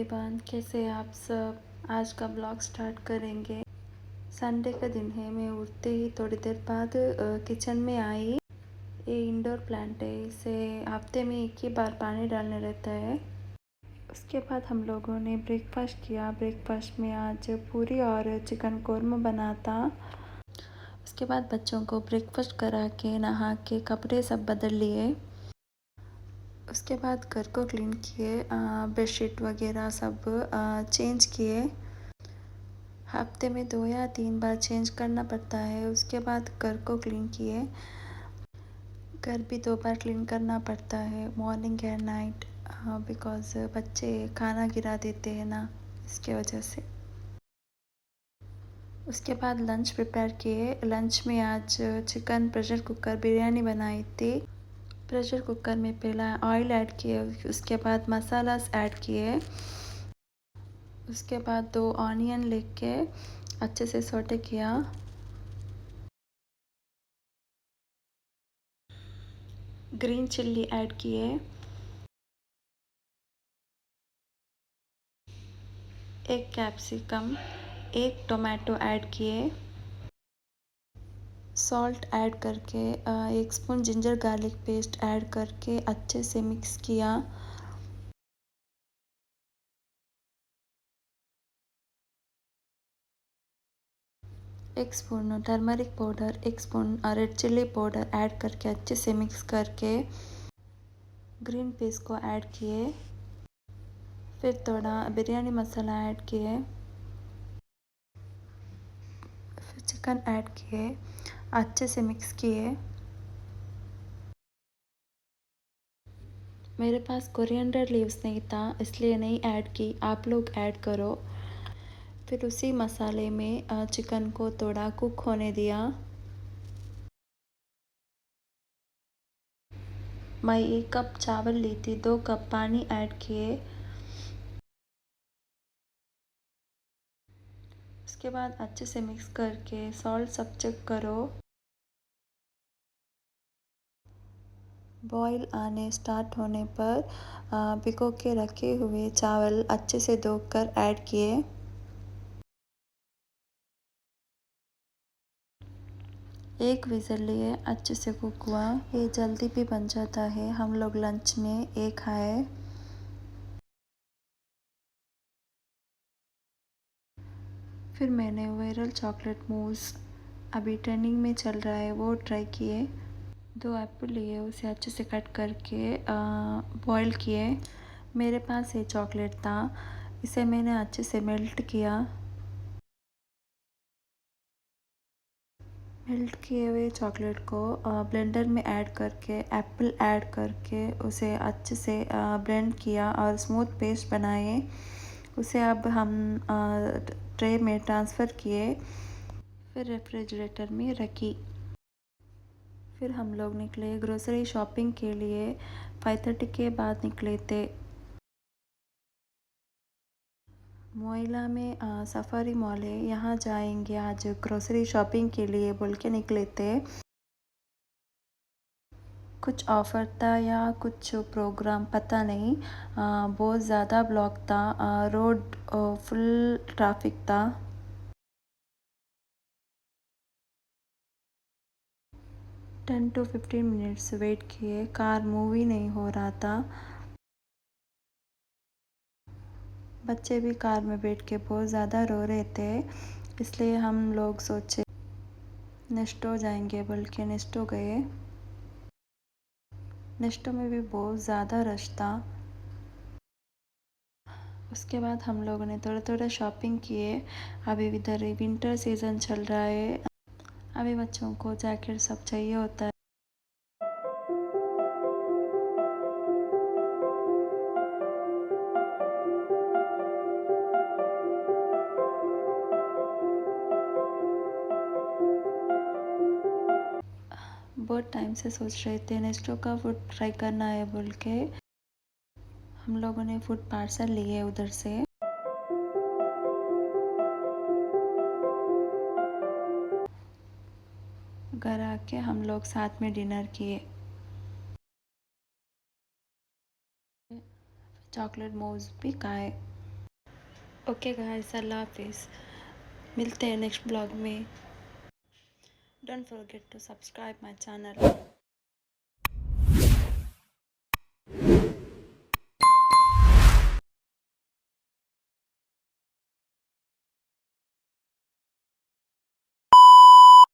Everyone, कैसे हैं आप सब। आज का ब्लॉग स्टार्ट करेंगे। संडे का दिन है। मैं उठते ही थोड़ी देर बाद किचन में आई। ये इंडोर प्लांट है, इसे हफ्ते में एक ही बार पानी डालने रहता है। उसके बाद हम लोगों ने ब्रेकफास्ट किया। ब्रेकफास्ट में आज पूरी और चिकन कोरमा बना था। उसके बाद बच्चों को ब्रेकफास्ट करा के नहा के कपड़े सब बदल लिए। उसके बाद घर को क्लीन किए, बेडशीट वगैरह सब चेंज किए। हफ्ते में 2 या 3 बार चेंज करना पड़ता है। उसके बाद घर को क्लीन किए। घर भी 2 बार क्लीन करना पड़ता है, मॉर्निंग एंड नाइट, बिकॉज़ बच्चे खाना गिरा देते हैं ना, इसके वजह से। उसके बाद लंच प्रिपेयर किए। लंच में आज चिकन प्रेशर कुकर बिरयानी बनाई थी। प्रेशर कुकर में पहला ऑयल ऐड किए, उसके बाद मसालास ऐड किए। उसके बाद 2 ऑनियन लेके अच्छे से सौटे किया। ग्रीन चिल्ली ऐड किए। एक कैप्सिकम, एक टोमेटो ऐड किए। सॉल्ट ऐड करके 1 spoon ginger garlic paste add करके अच्छे से मिक्स किया। एक spoon turmeric powder, 1 spoon red chilli powder add करके अच्छे से मिक्स करके ग्रीन पीस को ऐड किए। फिर थोड़ा बिरयानी मसाला ऐड किए। फिर चिकन ऐड किए, अच्छे से मिक्स किए। मेरे पास कोरिएंडर लीव्स नहीं था, इसलिए नहीं ऐड की, आप लोग ऐड करो। फिर उसी मसाले में चिकन को थोड़ा कुक होने दिया। मैं 1 कप चावल ली थी, 2 कप पानी ऐड किए। उसके बाद अच्छे से मिक्स करके सॉल्ट सब चेक करो। बॉईल आने स्टार्ट होने पर भिगो के रखे हुए चावल अच्छे से धोकर ऐड किए। एक विज़ल लिए अच्छे से कुक हुआ। ये जल्दी भी बन जाता है। हम लोग लंच में ये खाए। फिर मैंने वायरल चॉकलेट मूस, अभी ट्रेंडिंग में चल रहा है, वो ट्राई किए। 2 एप्पल लिए, उसे अच्छे से कट करके बॉईल किए। मेरे पास ये चॉकलेट था, इसे मैंने अच्छे से मेल्ट किया। मेल्ट किए हुए चॉकलेट को ब्लेंडर में ऐड करके, एप्पल ऐड करके उसे अच्छे से ब्लेंड किया और स्मूथ पेस्ट बनाए। उसे अब हम ट्रे में ट्रांसफ़र किए। फिर रेफ्रिजरेटर में रखी। फिर हम लोग निकले ग्रोसरी शॉपिंग के लिए। 5:30 के बाद निकले थे। मोइला में सफारी मॉल है, यहाँ जाएंगे आज ग्रोसरी शॉपिंग के लिए बोल के निकले थे। कुछ ऑफ़र था या कुछ प्रोग्राम पता नहीं। बहुत ज़्यादा ब्लॉक था, रोड फुल ट्रैफिक था। टेन to 15 मिनट्स वेट किए, कार मूव ही नहीं हो रहा था। बच्चे भी कार में बैठ के बहुत ज़्यादा रो रहे थे, इसलिए हम लोग सोचे नेस्टो जाएंगे बोल के नेस्टो गए। नेस्टो में भी बहुत ज़्यादा रश था। उसके बाद हम लोगों ने थोड़ा थोड़ा शॉपिंग किए। अभी इधर विंटर सीज़न चल रहा है, अभी बच्चों को जैकेट सब चाहिए होता है। बहुत टाइम से सोच रहे थे नेस्टो का फूड ट्राई करना है बोल के। हम लोगों ने फूड पार्सल लिए उधर से। घर आके हम लोग साथ में डिनर किए। चॉकलेट मूव्स भी खाए। ओके गाइस, अल्लाह हाफिज़। मिलते हैं नेक्स्ट ब्लॉग में। Don't forget to subscribe my channel.